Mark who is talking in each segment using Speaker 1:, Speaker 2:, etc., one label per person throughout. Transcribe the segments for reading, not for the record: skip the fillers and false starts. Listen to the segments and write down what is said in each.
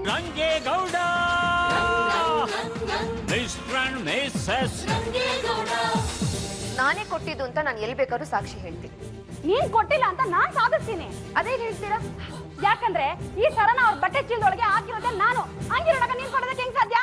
Speaker 1: Rangegowda mister and Mrs Rangegowda.
Speaker 2: ನಾನೇ ಕೊಟ್ಟಿದ್ದು ಅಂತ ನಾನು ಎಲ್ಲಿ ಬೇಕಾದ್ರೂ ಸಾಕ್ಷಿ ಹೇಳ್ತೀನಿ.
Speaker 3: ನೀನ್ ಕೊಟ್ಟಿಲ್ಲ ಅಂತ ನಾನ್ ಸಾಧಿಸ್ತೀನಿ.
Speaker 2: ಅದೇ ಹೇಳ್ತೀರಾ?
Speaker 3: ಯಾಕಂದ್ರೆ ಈ ಸರನ ಅವ್ರ ಬಟ್ಟೆ ಚೀಲದೊಳಗೆ ಹಾಕಿರೋದೇ ನಾನು. ಹಂಗಿರೋದಾಗ ನೀನ್ ಕೊಡೋದಕ್ಕೆ ಹೆಂಗ್ ಸಾಧ್ಯ?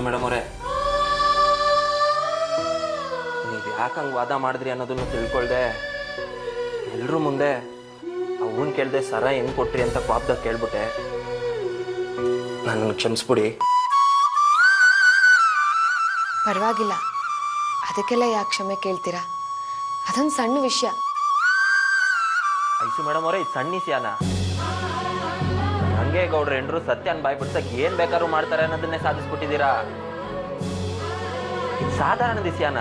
Speaker 4: ಮೇಡಮ್ ಅವರೇ, ನೀವು ಯಾಕೆ ಹಂಗೆ ವಾದ ಮಾಡಿದ್ರಿ ಅನ್ನೋದನ್ನು ತಿಳ್ಕೊಳ್ದೆ ಎಲ್ಲರೂ ಮುಂದೆ ಅವನ್ ಕೇಳ್ದೆ ಸರ ಹೆಂಗ್ ಕೊಟ್ರಿ ಅಂತ ಪಾಪದಾಗ ಕೇಳ್ಬಿಟ್ಟೆ. ನನ್ನನ್ನು ಕ್ಷಮಿಸ್ಬಿಡಿ.
Speaker 2: ಪರವಾಗಿಲ್ಲ, ಅದಕ್ಕೆಲ್ಲ ಯಾಕೆ ಕ್ಷಮೆ ಕೇಳ್ತೀರಾ? ಅದೊಂದು ಸಣ್ಣ ವಿಷಯ.
Speaker 4: ಐಸು ಮೇಡಮ್ ಅವರೇ, ಇದು ಸಣ್ಣ ವಿಷಯನ? ರಂಗೇಗೌಡ್ರ ಹೆಂಡ್ರು ಸತ್ಯನ್ ಬಾಯ್ ಬಿಡ್ಸಕ್ ಏನ್ ಬೇಕಾದ್ರೂ ಮಾಡ್ತಾರೆ ಅನ್ನೋದನ್ನೇ ಸಾಧಿಸ್ಬಿಟ್ಟಿದ್ದೀರಾ. ಇದು ಸಾಧಾರಣ ವಿಷಯನ?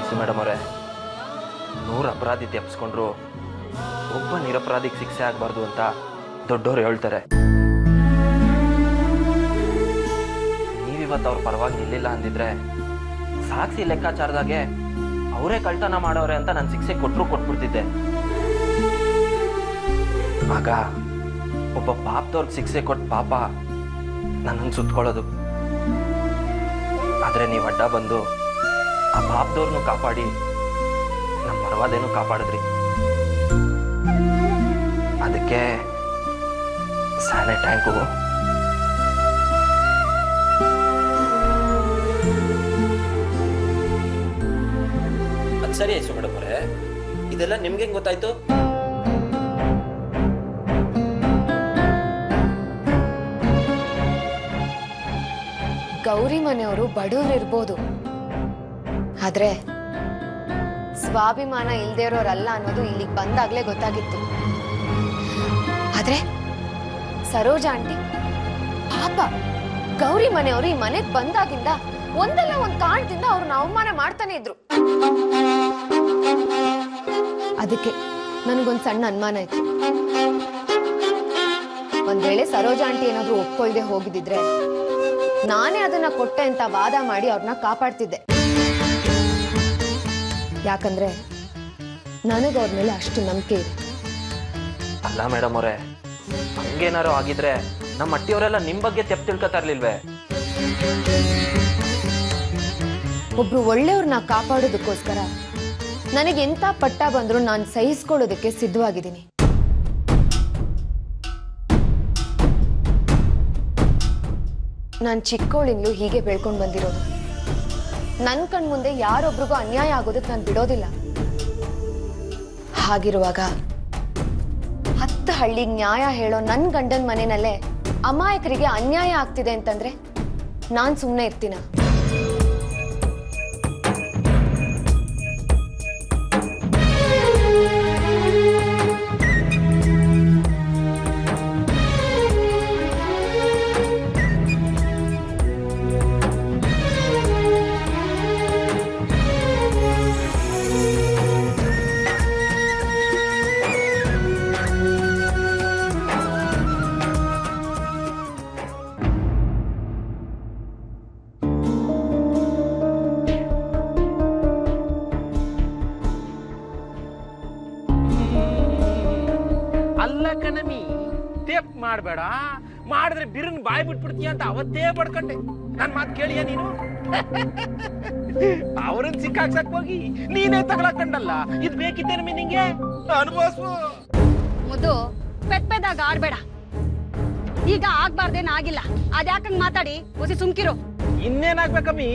Speaker 4: ಐಸು ಮೇಡಮ್ ಅವರೇ, 100 ಅಪರಾಧಿ ತಪ್ಪಿಸ್ಕೊಂಡ್ರು ಒಬ್ಬ ನಿರಪರಾಧಿಗೆ ಶಿಕ್ಷೆ ಆಗ್ಬಾರ್ದು ಅಂತ ದೊಡ್ಡವರು ಹೇಳ್ತಾರೆ. ನೀವಿವತ್ತು ಅವ್ರ ಪರವಾಗಿ ನಿಲ್ಲಿಲ್ಲ ಅಂದಿದ್ರೆ ಸಾಕ್ಷಿ ಲೆಕ್ಕಾಚಾರದಾಗೆ ಅವರೇ ಕಳ್ತನ ಮಾಡೋರೆ ಅಂತ ನಾನು ಶಿಕ್ಷೆ ಕೊಟ್ಬಿಡ್ತಿದ್ದೆ. ಆಗ ಒಬ್ಬ ಪಾಪದವ್ರಿಗೆ ಶಿಕ್ಷೆ ಕೊಟ್ಟು ಪಾಪ ನನ್ನನ್ನು ಸುತ್ಕೊಳ್ಳೋದು. ಆದ್ರೆ ನೀವು ಅಡ್ಡ ಬಂದು ಆ ಪಾಪದವ್ರನ್ನು ಕಾಪಾಡಿ ನಮ್ಮ ಪರವಾದೇನು ಕಾಪಾಡಿದ್ರಿ. ಅದಕ್ಕೆ ಸಾನೆ ಟ್ಯಾಂಕು. ಅದು ಸರಿ ಆಯ್ತು ಮೇಡಮ್ ಅವರೇ, ಇದೆಲ್ಲ ನಿಮ್ಗೆ ಹೆಂಗ್ ಗೊತ್ತಾಯ್ತು?
Speaker 2: ಗೌರಿ ಮನೆಯವರು ಬಡವ್ರು ಇರ್ಬೋದು, ಆದ್ರೆ ಸ್ವಾಭಿಮಾನ ಇಲ್ದೇ ಇರೋರಲ್ಲ ಅನ್ನೋದು ಇಲ್ಲಿಗೆ ಬಂದಾಗ್ಲೇ ಗೊತ್ತಾಗಿತ್ತು. ಆದ್ರೆ ಸರೋಜ ಆಂಟಿ ಪಾಪ, ಗೌರಿ ಮನೆಯವರು ಈ ಮನೆಗ್ ಬಂದಾಗಿಂದ ಒಂದಲ್ಲ ಒಂದ್ ಕಾರಣದಿಂದ ಅವ್ರನ್ನ ಅವಮಾನ ಮಾಡ್ತಾನೆ ಇದ್ರು. ಅದಕ್ಕೆ ನನಗೊಂದ್ ಸಣ್ಣ ಅನುಮಾನ ಇತ್ತು. ಒಂದ್ ವೇಳೆ ಸರೋಜ ಆಂಟಿ ಏನಾದ್ರೂ ಒಪ್ಕೊಳ್ದೆ ಹೋಗಿದ್ರೆ ನಾನೇ ಅದನ್ನ ಕೊಟ್ಟೆ ಅಂತ ವಾದ ಮಾಡಿ ಅವ್ರನ್ನ ಕಾಪಾಡ್ತಿದ್ದೆ. ಯಾಕಂದ್ರೆ ನನಗೆ ಅವ್ರ ಮೇಲೆ ಅಷ್ಟು ನಂಬಿಕೆ ಇದೆ.
Speaker 4: ಅಲ್ಲ ಮೇಡಮ್ ಅವರೇ, ಹಂಗೇನಾರು ಆಗಿದ್ರೆ ನಮ್ಮ ಅಟ್ಟಿಯವರೆಲ್ಲ ನಿಮ್ ಬಗ್ಗೆ ತೆಪ್ಪ ತಿಳ್ಕೊತಾ ಇರ್ಲಿಲ್ವೇ?
Speaker 2: ಒಬ್ರು ಒಳ್ಳೆಯವ್ರನ್ನ ಕಾಪಾಡೋದಕ್ಕೋಸ್ಕರ ನನಗೆ ಎಂತ ಪಟ್ಟ ಬಂದ್ರು ನಾನು ಸಹಿಸ್ಕೊಳ್ಳೋದಕ್ಕೆ ಸಿದ್ಧವಾಗಿದ್ದೀನಿ. ನಾನು ಚಿಕ್ಕವಳಿಂದಲೂ ಹೀಗೆ ಬೆಳ್ಕೊಂಡು ಬಂದಿರೋದು. ನನ್ನ ಕಣ್ಮುಂದೆ ಯಾರೊಬ್ರಿಗೂ ಅನ್ಯಾಯ ಆಗೋದಕ್ಕೆ ನಾನು ಬಿಡೋದಿಲ್ಲ. ಹಾಗಿರುವಾಗ 10 ಹಳ್ಳಿಗೆ ನ್ಯಾಯ ಹೇಳೋ ನನ್ನ ಗಂಡನ ಮನೆಯಲ್ಲೇ ಅಮಾಯಕರಿಗೆ ಅನ್ಯಾಯ ಆಗ್ತಿದೆ ಅಂತಂದ್ರೆ ನಾನು ಸುಮ್ಮನೆ ಇರ್ತೀನ?
Speaker 5: ಮಾಡಬೇಡ, ಮಾಡಿದ್ರೆ ಬಿರುನ್ ಬಾಯಿ ಬಿಟ್ಬಿಡ್ತೀಯ ಅಂತ ಅವತ್ತೇ ಬಡ್ಕಂಡೆ. ನನ್ ಮಾತು ಕೇಳಿಯ ನೀನು? ಅವ್ರನ್ನ ಸಿಕ್ಕಾಕ್ಸಕ್ ಹೋಗಿ ನೀನೇ ತಗೊಳಕಂಡಲ್ಲ. ಇದು ಬೇಕಿತ್ತೇನಮ್ಮಿ ನಿಂಗೆ? ಅನುಭವಿಸು.
Speaker 3: ಮುದ್ದು ಪೆದ್ದಾಗ ಆಡ್ಬೇಡ. ಈಗ ಆಗ್ಬಾರ್ದೇನ್ ಆಗಿಲ್ಲ, ಅದ್ಯಾಕಂಗ್ ಮಾತಾಡಿ ಹೊಸಿ ಸುಮ್ಕಿರು.
Speaker 5: ಇನ್ನೇನಾಗ್ಬೇಕಮ್ಮಿ?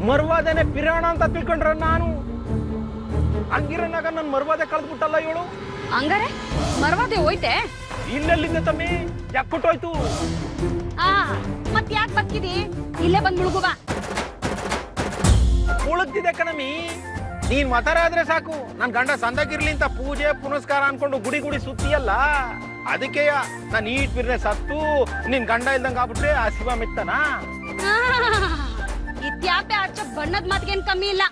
Speaker 5: ಮರ್ವಾದನೆ ಪಿರಾಣ ಅಂತ ತಿಳ್ಕೊಂಡ್ರ ನಾನು. ಹಂಗಿರನಾಗ ನನ್ ಮರ್ವಾದೆ ಕಳೆದ್ಬಿಟ್ಟಲ್ಲ ಇವಳು.
Speaker 3: ಹಂಗಾರೆ ಮರ್ವಾದೆ ಹೋಯ್ತೆ?
Speaker 5: ಇಲ್ಲೆಲ್ಲಿಂದ ತಮ್ಮಿ ಯಾಕೆ ಕೊಟ್ಟೋಯ್ತು?
Speaker 3: ಮತ್ ಯಾಕೆ ಬಕ್ಕಿದಿ? ಇಲ್ಲೇ ಬಂದ್ ಮುಳುಗುವ.
Speaker 5: ಮುಳುಗ್ತಿದೆ ಕಣಮಿ. ನೀನ್ ಮತರ ಆದ್ರೆ ಸಾಕು, ನನ್ ಗಂಡ ಸಂದಗಿರ್ಲಿ ಅಂತ ಪೂಜೆ ಪುನಸ್ಕಾರ ಅನ್ಕೊಂಡು ಗುಡಿ ಗುಡಿ ಸುತ್ತಿಯಲ್ಲ, ಅದಕ್ಕೆಯ ನಾನ್ ಈಟ್ ಬಿರ್ನೆ ಸತ್ತು ನಿನ್ ಗಂಡ ಇಲ್ದಂಗ ಆಗ್ಬಿಟ್ರೆ ಆ ಶಿವ ಮೆತ್ತನ.
Speaker 3: ಇತ್ಯಾಪೆ ಆಚೆ ಬಣ್ಣದ ಮಾತಿಗೇನ್ ಕಮ್ಮಿ ಇಲ್ಲ.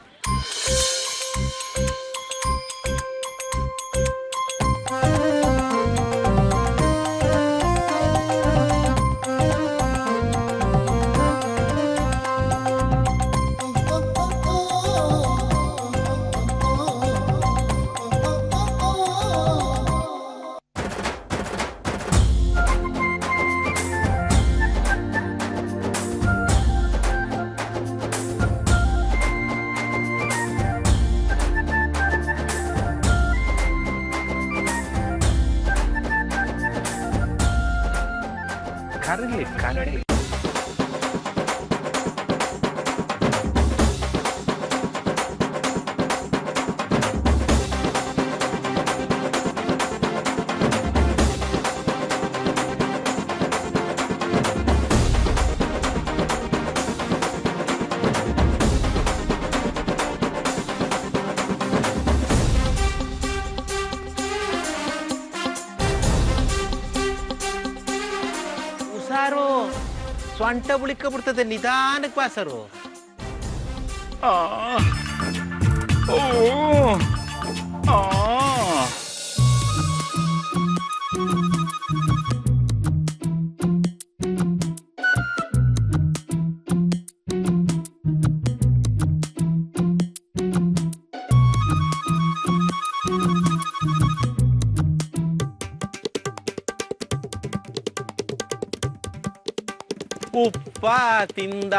Speaker 5: ಕರಗ್ಲಿ ಕರಗ್ಲಿ. ಸ್ವಂಟ ಬುಳಿಕ ಬಿಡ್ತದೆ, ನಿಧಾನಕ್ಕೆ ಬಾಸರು. ಉಪ್ಪ ತಿಂದ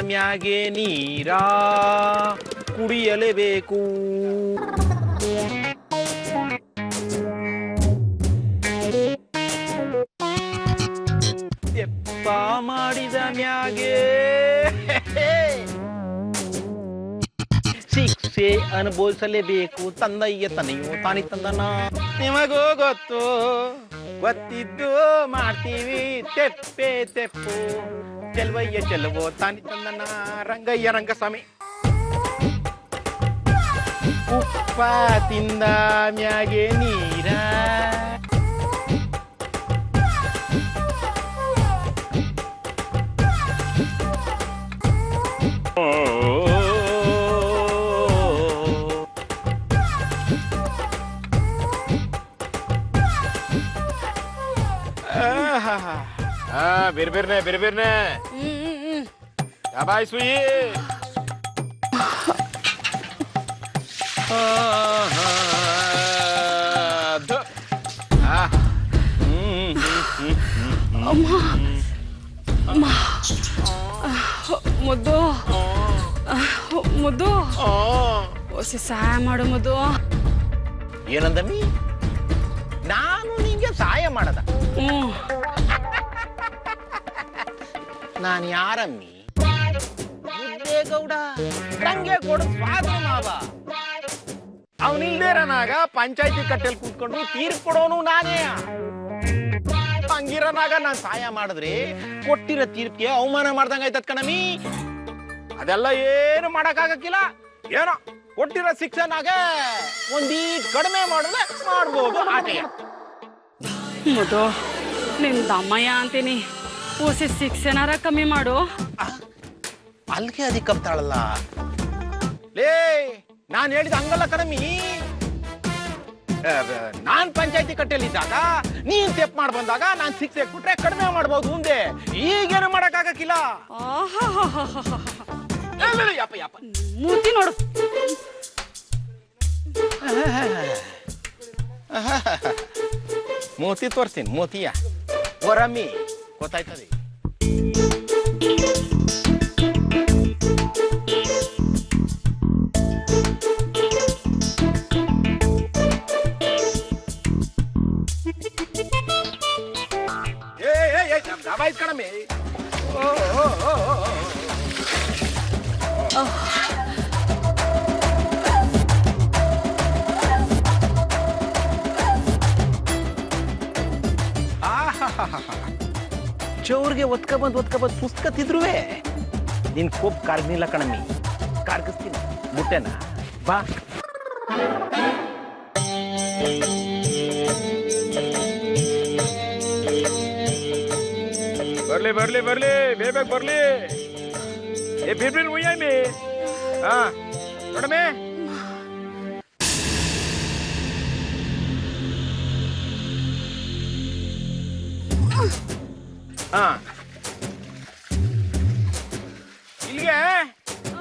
Speaker 5: ಮ್ಯಾಗೆ ನೀರ ಕುಡಿಯಲೇಬೇಕು. ಎಪ್ಪ ಮಾಡಿದ ಮ್ಯಾಗೆ ಶಿಕ್ಷೆ ಅನುಭವಿಸಲೇಬೇಕು. ತಂದಯ್ಯ ತನೆಯೋ ತಾನಿ ತಂದನ. ನಿಮಗೂ ಗೊತ್ತು, ಗೊತ್ತಿದ್ದು ಮಾಡ್ತೀವಿ ತೆಪ್ಪೆ ತೆಪ್ಪು. ಚೆಲ್ವಯ್ಯ ಚೆಲುವೋ ತಾನಿ ತಂದನ ರಂಗಯ್ಯ ರಂಗಸ್ವಾಮಿ. ಉಪ್ಪ ತಿಂದ ಮ್ಯಾಗೆ ನೀರ ಬಿರ್ಬಿರ್ನೆ ಯಾಬಾಯ್ ಸುಯಿ.
Speaker 3: ಮುದ್ದು ಮುದ್ದು ಹೊಸ ಸಹಾಯ ಮಾಡು ಮುದ್ದು.
Speaker 5: ಏನಂದಮ್ಮಿ? ನಾನು ನಿಂಗೆ ಸಹಾಯ ಮಾಡದ? ನಾನು ಯಾರಮ್ಮಿ? ಗೌಡ ನಂಗೆ ಕೊಡು ಸ್ವಾದ ಮಾವ. ಅವನಿಲ್ದೇರನಾಗ ಪಂಚಾಯತಿ ಕಟ್ಟೆಲ್ ಕೂತ್ಕೊಂಡು ತೀರ್ಪು ಕೊಡೋನು ನಾನೇ. ಹಂಗಿರನಾಗ ನಾನ್ ಸಹಾಯ ಮಾಡಿದ್ರೆ ಕೊಟ್ಟಿರೋ ತೀರ್ಪಿಗೆ ಅವಮಾನ ಮಾಡ್ದಂಗ ಆಯ್ತದ ಕಣಮಿ. ಅದೆಲ್ಲ ಏನು ಮಾಡಕ್ ಆಗಕ್ಕಿಲ್ಲ. ಏನೋ ಕೊಟ್ಟಿರೋ ಶಿಕ್ಷೆನಾಗ ಒಂದೀ ಕಡಿಮೆ ಮಾಡಿದ್ರೆ ಮಾಡ್ಬೋದು ಆಟೆಯ.
Speaker 3: ಮುದ್ದು ನಿನ್ ದಮ್ಮಯ್ಯ ಅಂತೀನಿ, ಹೊಸ ಶಿಕ್ಷೆನಾರ ಕಮ್ಮಿ ಮಾಡು.
Speaker 5: ಅಲ್ಗೆ ಅದಕ್ಕೆ ಕಪ್ತಾಳಲ್ಲ ಲೇ. ನಾನ್ ಹೇಳಿದ ಹಂಗಲ್ಲ ಕಣಮಿ. ನಾನ್ ಪಂಚಾಯತಿ ಕಟ್ಟೆಯಲ್ಲಿದ್ದಾಗ ನೀನ್ ತೆಪ್ ಮಾಡ್ ಬಂದಾಗ ನಾನ್ ಶಿಕ್ಷೆ ಕೊಟ್ರೆ ಕಡಿಮೆ ಮಾಡ್ಬೋದು ಮುಂದೆ. ಈಗೇನು ಮಾಡಕ್ ಆಗಕ್ಕಿಲ್ಲ.
Speaker 3: ಮೂತಿ ನೋಡು.
Speaker 5: ಮೋತಿ ತೋರ್ಸ್ತೀನಿ. ಮೋತಿಯ ಹೊರಮ್ಮಿ ಗೊತ್ತಾಯ್ತದೆ. ಕಣಮಿ ಚೌರ್ಗೆ ಒತ್ಕೊಬಂದ್ ಪುಸ್ತಕ ತಿದ್ರುವೆ ನಿನ್ ಕೋಪ್ ಕಾರ್ಗ್ನಿಲ್ಲ ಕಣಮ್ಮಿ, ಕಾರ್ಗಿಸ್ತೀನಿ ಮುಟ್ಟೆನ ಬಾ. ಬರ್ಲಿ ಬರ್ಲಿ ಬರ್ಲಿ ಬೇಗ ಬರ್ಲಿ. ಏ ಬಿರ್ಬಿರ್ ಉಯ್ಯಮ್ಮಿ. ಹಾ ನೋಡಮ್ಮೆ. ಹಾ ಇಲ್ಲಿಗೆ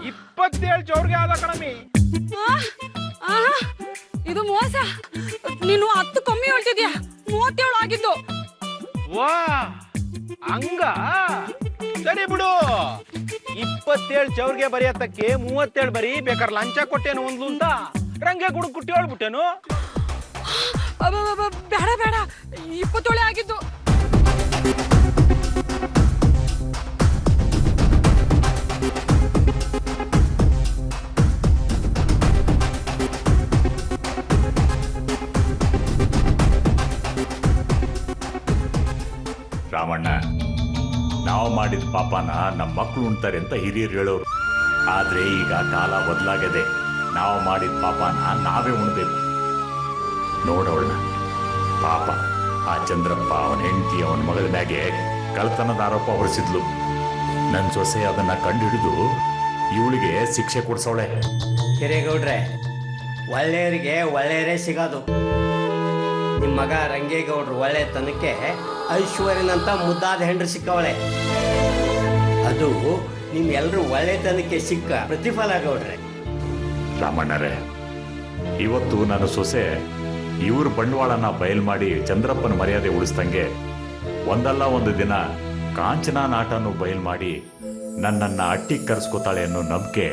Speaker 5: 27 ಚೌರ್ಗೆ ಆದ ಕಣಮ್ಮಿ.
Speaker 3: ಇದು ಮೋಸ. ನೀನು 10 ಕಮ್ಮಿ ಹೇಳ್ತಿದ್ಯಾ, 37 ಆಗಿದ್ದು.
Speaker 5: ವಾ ಹಂಗ ಸರಿ ಬಿಡು. 27 ಚೌರ್ಗೆ ಬರೆಯತ್ತಕ್ಕೆ 37 ಬರೀ, ಬೇಕಾದ್ರೆ ಲಂಚ ಕೊಟ್ಟೇನು ಒಂದು ಅಂತ ರಂಗೆ ಗುಡು ಕುಟ್ಟಿ ಹೇಳ್ಬಿಟ್ಟೇನು.
Speaker 3: ಬೇಡ ಬೇಡ, 27 ಆಗಿದ್ದು.
Speaker 6: ರಾಮಣ್ಣ, ನಾವು ಮಾಡಿದ ಪಾಪನ ನಮ್ಮ ಮಕ್ಕಳು ಉಣ್ತಾರೆ ಅಂತ ಹಿರಿಯರು ಹೇಳೋರು. ಆದ್ರೆ ಈಗ ಕಾಲ ಬದಲಾಗಿದೆ. ನಾವು ಮಾಡಿದ ಪಾಪನ ನಾವೇ ಉಣ್ಬೇಕು. ನೋಡೋಣ, ಪಾಪ ಆ ಚಂದ್ರಪ್ಪ ಅವನ ಹೆಂಡತಿ ಅವನ ಮಗಳ ಮ್ಯಾಗೆ ಕಳ್ತನದ ಆರೋಪ ಹೊರಿಸಿದ್ಲು. ನನ್ನ ಸೊಸೆ ಅದನ್ನ ಕಂಡುಹಿಡಿದು ಇವಳಿಗೆ ಶಿಕ್ಷೆ ಕೊಡ್ಸೋಳೆ.
Speaker 7: ಹಿರೇಗೌಡ್ರೆ, ಒಳ್ಳೆಯವರಿಗೆ ಒಳ್ಳೆಯವರೇ ಸಿಗೋದು. ನಿಮ್ಮ ಮಗ ರಂಗೇಗೌಡ್ರು ಒಳ್ಳೆತನಕ್ಕೆ ಐಶ್ವರ್ಯನಂತ ಮುದ್ದಾದ ಹೆಂಡ್ರು ಸಿಕ್ಕವಳೆ. ಅದು ನಿಮ್ಮೆಲ್ಲರೂ ಒಳ್ಳೆತನಕ್ಕೆ ಸಿಕ್ಕ ಪ್ರತಿಫಲ ಗೌಡ್ರೆ.
Speaker 6: ರಾಮಣ್ಣರೇ, ಇವತ್ತು ನನ್ನ ಸೊಸೆ ಇವ್ರ ಬಂಡವಾಳನ ಬಯಲು ಮಾಡಿ ಚಂದ್ರಪ್ಪನ ಮರ್ಯಾದೆ ಉಳಿಸ್ದಂಗೆ ಒಂದಲ್ಲ ಒಂದು ದಿನ ಕಾಂಚನ ನಾಟನ್ನು ಬಯಲು ಮಾಡಿ ನನ್ನನ್ನು ಅಟ್ಟಿಗೆ ಕರೆಸ್ಕೋತಾಳೆ ಅನ್ನೋ ನಂಬಿಕೆ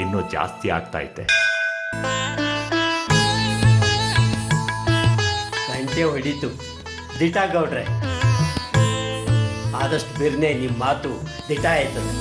Speaker 6: ಇನ್ನೂ ಜಾಸ್ತಿ ಆಗ್ತಾ ಐತೆ.
Speaker 7: ಗಂಟೆ ಹೊಡಿತು ದಿಟ ಗೌಡ್ರೆ. ಆದಷ್ಟು ಬಿರ್ನೆ ನಿಮ್ಮ ಮಾತು ದಿಟ ಆಯ್ತದೆ.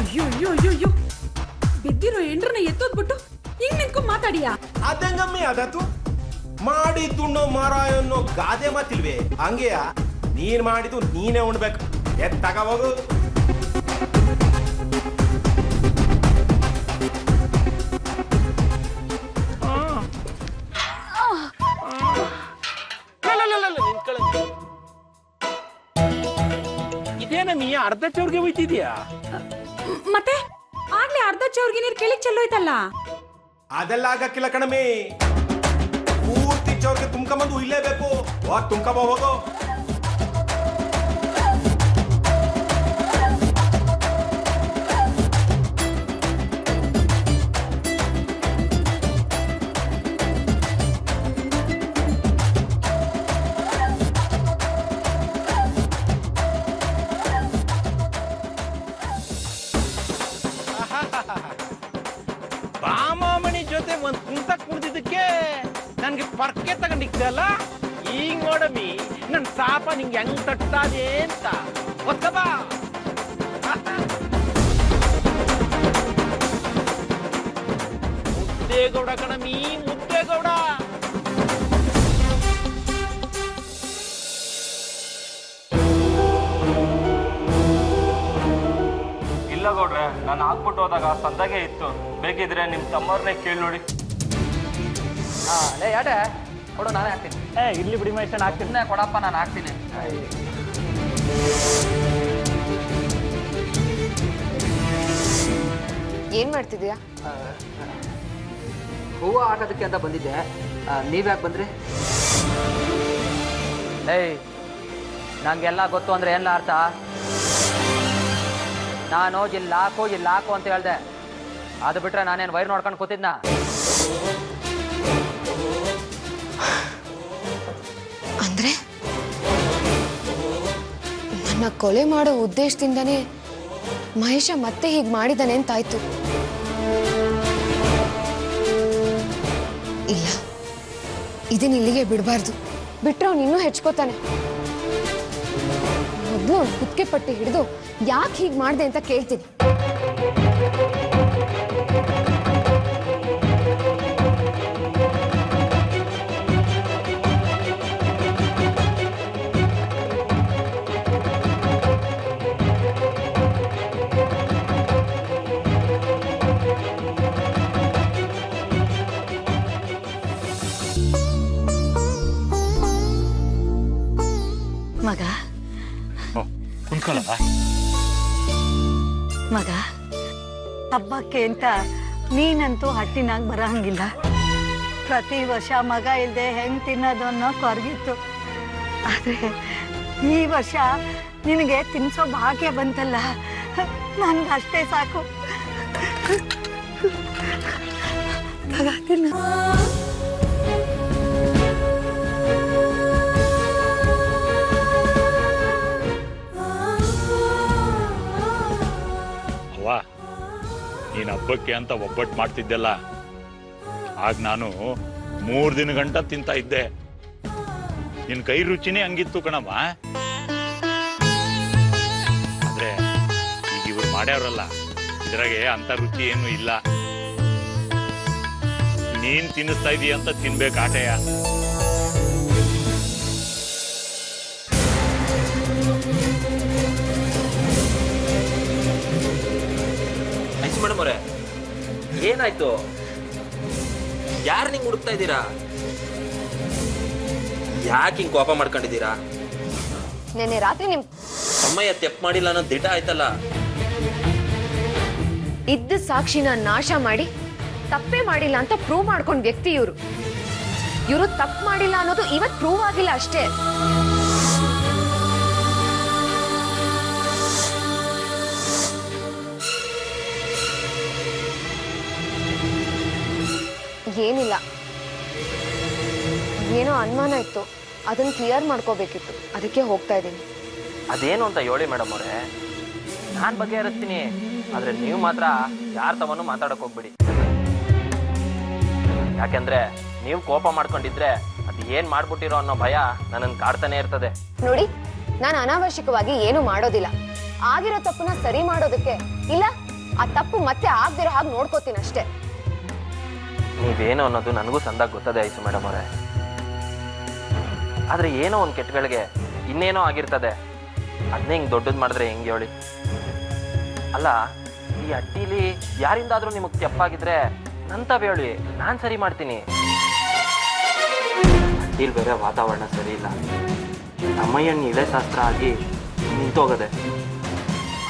Speaker 3: ಅಯ್ಯೋ ಅಯ್ಯೋ ಅಯ್ಯೋ ಅಯ್ಯೋ, ಬಿದ್ದಿರೋ ಎಂಡ್ರನ್ನ ಎತ್ತೋದ್ಬಿಟ್ಟು ಹಿಂಗ್ ನಿಂತ್ಕೊಂಡ್ ಮಾತಾಡಿಯಾ?
Speaker 5: ಅದಂಗಮ್ಮಿ ಅದತ್ತು ಮಾಡಿದ್ದುಣ್ಣೋ ಮಾರಾಯ ಅನ್ನೋ ಗಾದೆ ಮಾತಿಲ್ವೇ? ಹಂಗೆಯ ನೀನ್ ಮಾಡಿದ್ದು ನೀನೇ ಉಣ್ಬೇಕು. ಎತ್ತಾಗ ಹೋಗು. ಇದೇನಮ್ಮಿ ಅರ್ಧ ಚೌರ್ಗೆ ಹೋಯ್ತಿದ್ಯಾ?
Speaker 3: ಮತ್ತೆ ಆಗ್ಲೇ ಅರ್ಧ ಚೌರ್ಗೆ ನೀರ್ ಕೆಳಗ್ ಚೆಲ್ಲೋಯ್ತಲ್ಲ.
Speaker 5: ಅದೆಲ್ಲ ಆಗಕ್ಕಿಲ್ಲ ಕಣಮಿ. ಪೂರ್ತಿ ಚೌರ್ಗೆ ತುಂಬ್ಕೊಂಬಂದು ಇಲ್ಲೇಬೇಕು. ಹೋಗ್ ತುಂಬ್ಕೊಂಬ ಹೋಗೋ. ಬಾಮಾಮಣಿ ಜೊತೆ ಒಂದ್ ಕುಂತ ಕುಡ್ದಿದ್ದಕ್ಕೆ ನನ್ಗೆ ಪರ್ಕೆ ತಗೊಂಡಿಕ್ತಲ್ಲ. ಈಗ ನೋಡಮ್ಮಿ ನನ್ ಸಾಪ ನಿಂಗೆ ಹೆಂಗ್ ತಟ್ಟಾದೆ ಅಂತ. ಒತ್ತಬಾ ಮುದ್ದೇಗೌಡ ಕಣಮಿ, ಮುದ್ದೇಗೌಡ.
Speaker 4: ನಾನು ಹಾಕ್ಬಿಟ್ಟು ಹೋದಾಗ ಸಂದಾಗೆ ಇತ್ತು. ಬೇಕಿದ್ರೆ ನಿಮ್ಮ ತಮ್ಮವ್ರನ್ನೇ ಕೇಳಿ ನೋಡಿ.
Speaker 8: ಲೇ ಯಾಟೆ ಕೊಡು, ನಾನೇ ಹಾಕ್ತೀನಿ.
Speaker 1: ಇಲ್ಲಿ ಬಿಡಿ ಮೈಸನ್ ಹಾಕ್ತೀನಿ.
Speaker 8: ಕೊಡಪ್ಪ, ನಾನು ಹಾಕ್ತೀನಿ.
Speaker 2: ಏನ್ ಮಾಡ್ತಿದ್ಯಾ?
Speaker 8: ಹೂವು ಹಾಕೋದಕ್ಕೆ ಅಂತ ಬಂದಿದ್ದೆ. ನೀವ್ಯಾಕೆ ಬಂದ್ರಿ? ಏಯ್, ನಂಗೆಲ್ಲ ಗೊತ್ತು ಅಂದ್ರೆ ಎಲ್ಲ ಅರ್ಥ? ನಾನು ಇಲ್ಲಿ ಹಾಕು ಅಂತ ಹೇಳ್ದೆ. ಅದು ಬಿಟ್ರೆ ನಾನೇನು ವೈರ್ ನೋಡ್ಕೊಂಡು ಕೂತಿದ್ನ?
Speaker 2: ಅಂದ್ರೆ ನನ್ನ ಕೊಲೆ ಮಾಡೋ ಉದ್ದೇಶದಿಂದನೇ ಮಹೇಶ ಮತ್ತೆ ಹೀಗೆ ಮಾಡಿದಾನೆ ಅಂತಾಯ್ತು. ಇಲ್ಲ, ಇದನ್ನ ಇಲ್ಲಿಗೆ ಬಿಡಬಾರ್ದು. ಬಿಟ್ರೆ ಅವ್ನು ಇನ್ನೂ ಹೆಚ್ಕೋತಾನೆ. ಮೊದಲು ಅವ್ನು ಕುತ್ತಿಗೆ ಪಟ್ಟಿ ಹಿಡಿದು ಯಾಕೆ ಹೀಗೆ ಮಾಡಿದೆ ಅಂತ ಕೇಳ್ತೀನಿ.
Speaker 3: ಮಗ ಮಗ, ಹಬ್ಬಕ್ಕೆ ಅಂತ ನೀನಂತೂ ಹಟ್ಟಿನಾಗ ಬರಂಗಿಲ್ಲ. ಪ್ರತಿ ವರ್ಷ ಮಗ ಇಲ್ಲದೆ ಹೆಂಗ್ ತಿನ್ನೋದು ಅನ್ನೋ ಕೊರಗಿತ್ತು. ಆದ್ರೆ ಈ ವರ್ಷ ನಿನಗೆ ತಿನ್ಸೋ ಭಾಗ್ಯ ಬಂತಲ್ಲ, ನನ್ಗಷ್ಟೇ ಸಾಕು. ಮಗ ತಿನ್ನ.
Speaker 6: ನೀನು ಹಬ್ಬಕ್ಕೆ ಅಂತ ಒಬ್ಬಟ್ಟು ಮಾಡ್ತಿದ್ದೆಲ್ಲ, ಆಗ ನಾನು 3 ದಿನ ಗಂಟ ತಿಂತ ಇದ್ದೆ. ನಿನ್ ಕೈ ರುಚಿನೇ ಹಂಗಿತ್ತು ಕಣಮ್ಮ. ಆದ್ರೆ ಈಗ ಇವ್ರು ಮಾಡ್ಯಾವ್ರಲ್ಲ, ಇದ್ರಾಗೆ ಅಂತ ರುಚಿ ಏನು ಇಲ್ಲ. ನೀನ್ ತಿನ್ನಿಸ್ತಾ ಇದೀಯ ಅಂತ ತಿನ್ಬೇಕು ಆಟೆಯ.
Speaker 4: ಮೇಡಮ್ ಅವರೇ, ಏನಾಯ್ತು? ಯಾರು ನಿಂಗೆ ಹುಡುಕ್ತಾ ಇದ್ದೀರಾ? ಯಾಕೆ ಹಿಂಗೆ ಕೋಪ ಮಾಡ್ಕೊಂಡಿದ್ದೀರಾ?
Speaker 2: ನೆನ್ನೆ ರಾತ್ರಿ ನಿಮ್
Speaker 4: ಅಮ್ಮಯ್ಯ ತೆಪ್ಪು ಮಾಡಿಲ್ಲ ಅನ್ನೋ ದಿಟ ಆಯ್ತಲ್ಲ.
Speaker 2: ಇದ್ದ ಸಾಕ್ಷಿನ ನಾಶ ಮಾಡಿ ತಪ್ಪೇ ಮಾಡಿಲ್ಲ ಅಂತ ಪ್ರೂವ್ ಮಾಡ್ಕೊಂಡ್ ವ್ಯಕ್ತಿ ಇವರು ತಪ್ಪು ಮಾಡಿಲ್ಲ ಅನ್ನೋದು ಇವತ್ತು ಪ್ರೂವ್ ಆಗಿಲ್ಲ ಅಷ್ಟೇ. ಏನಿಲ್ಲ, ಏನೋ ಅನುಮಾನ ಇತ್ತು, ಅದನ್ನ ಕ್ಲಿಯರ್ ಮಾಡ್ಕೋಬೇಕಿತ್ತು, ಅದಕ್ಕೆ ಹೋಗ್ತಾ ಇದ್ದೀನಿ.
Speaker 4: ಅದೇನು ಅಂತ ಹೇಳಿ ಮೇಡಮ್ ಅವರೇ, ನಾನು ಬಗೆಹರಿಸ್ತೀನಿ. ಆದ್ರೆ ನೀವು ಮಾತ್ರ ಯಾರ ತವನು ಮಾತಾಡಕ್ ಹೋಗ್ಬಿಡಿ. ಯಾಕೆಂದ್ರೆ ನೀವು ಕೋಪ ಮಾಡ್ಕೊಂಡಿದ್ರೆ ಅದು ಏನ್ ಮಾಡ್ಬಿಟ್ಟಿರೋ ಅನ್ನೋ ಭಯ ನನ್ನನ್ನು ಕಾಡ್ತಾನೆ ಇರ್ತದೆ.
Speaker 2: ನೋಡಿ, ನಾನು ಅನಾವಶ್ಯಕವಾಗಿ ಏನು ಮಾಡೋದಿಲ್ಲ. ಆಗಿರೋ ತಪ್ಪನ್ನ ಸರಿ ಮಾಡೋದಕ್ಕೆ ಇಲ್ಲ, ಆ ತಪ್ಪು ಮತ್ತೆ ಆಗದಿರೋ ಹಾಗೆ ನೋಡ್ಕೋತೀನಿ ಅಷ್ಟೇ.
Speaker 4: ನೀವೇನು ಅನ್ನೋದು ನನಗೂ ಸಂದಾಗ ಗೊತ್ತದೆ ಆಯ್ತು ಮೇಡಮ್ ಅವರೇ. ಆದ್ರೆ ಏನೋ ಒಂದು ಕೆಟ್ಟಗಳಿಗೆ ಇನ್ನೇನೋ ಆಗಿರ್ತದೆ. ಅದನ್ನೇ ಹಿಂಗೆ ದೊಡ್ಡದು ಮಾಡಿದ್ರೆ ಹೆಂಗೆ ಹೇಳಿ? ಅಲ್ಲ, ಈ ಅಟ್ಟಿಲಿ ಯಾರಿಂದಾದ್ರೂ ನಿಮಗೆ ತಪ್ಪಾಗಿದ್ರೆ ನಂತವ್ ಹೇಳಿ, ನಾನು ಸರಿ ಮಾಡ್ತೀನಿ. ಅಟ್ಟಿಲಿ ಬೇರೆ ವಾತಾವರಣ ಸರಿ ಇಲ್ಲ. ಅಮ್ಮಯ್ಯನ ಇಳೆ ಶಾಸ್ತ್ರ ಆಗಿ ನಿಂತೋಗದೆ.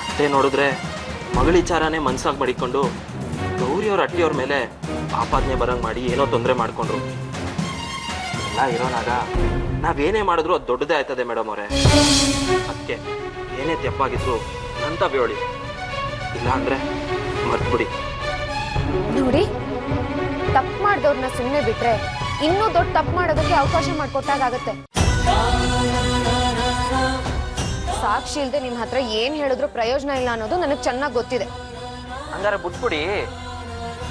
Speaker 4: ಅಷ್ಟೇ ನೋಡಿದ್ರೆ ಮಗಳಿಚಾರನೇ ಮನ್ಸಾಗಿ ಮಡಿಕೊಂಡು ಗೌರಿಯವ್ರ ಅಟ್ಟಿಯವ್ರ ಮೇಲೆ ಆಪಾದನೆ ಬರಂಗ್ ಮಾಡಿ ಏನೋ ತೊಂದರೆ ಮಾಡ್ಕೊಂಡ್ರು. ಎಲ್ಲ ಇರೋನಾಗ ನಾವೇನೇ ಮಾಡಿದ್ರು ಅದು ದೊಡ್ಡದೇ ಆಯ್ತದೆ ಮೇಡಮ್ ಅವರೇ. ಅದಕ್ಕೆ ಏನೇ ತಪ್ಪಾಗಿದ್ರು ಅಂತ ಬೇಳಿ, ಇಲ್ಲ ಅಂದ್ರೆ ಮರ್ತ್ಬಿಡಿ.
Speaker 2: ನೋಡಿ, ತಪ್ಪು ಮಾಡಿದವ್ರನ್ನ ಸುಮ್ಮನೆ ಬಿಟ್ರೆ ಇನ್ನೂ ದೊಡ್ಡ ತಪ್ಪು ಮಾಡೋದಕ್ಕೆ ಅವಕಾಶ ಮಾಡಿಕೊಟ್ಟಾಗತ್ತೆ. ಸಾಕ್ಷಿ ಇಲ್ದೆ ನಿಮ್ ಹತ್ರ ಏನ್ ಹೇಳಿದ್ರು ಪ್ರಯೋಜನ ಇಲ್ಲ ಅನ್ನೋದು ನನಗೆ ಚೆನ್ನಾಗಿ ಗೊತ್ತಿದೆ.
Speaker 4: ಹಂಗಾರೆ ಬಿಟ್ಬಿಡಿ,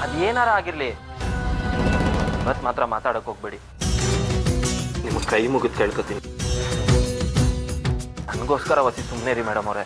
Speaker 4: ಅದೇನಾರ ಆಗಿರ್ಲಿ, ಇವತ್ತು ಮಾತ್ರ ಮಾತಾಡಕ್ ಹೋಗ್ಬೇಡಿ. ನಿಮ್ಗೆ ಕೈ ಮುಗಿದು ಕೇಳ್ಕೊತೀನಿ, ನನಗೋಸ್ಕರ ವಸಿ ಸುಮ್ಮನೆ ರೀ ಮೇಡಮ್ ಅವರೇ.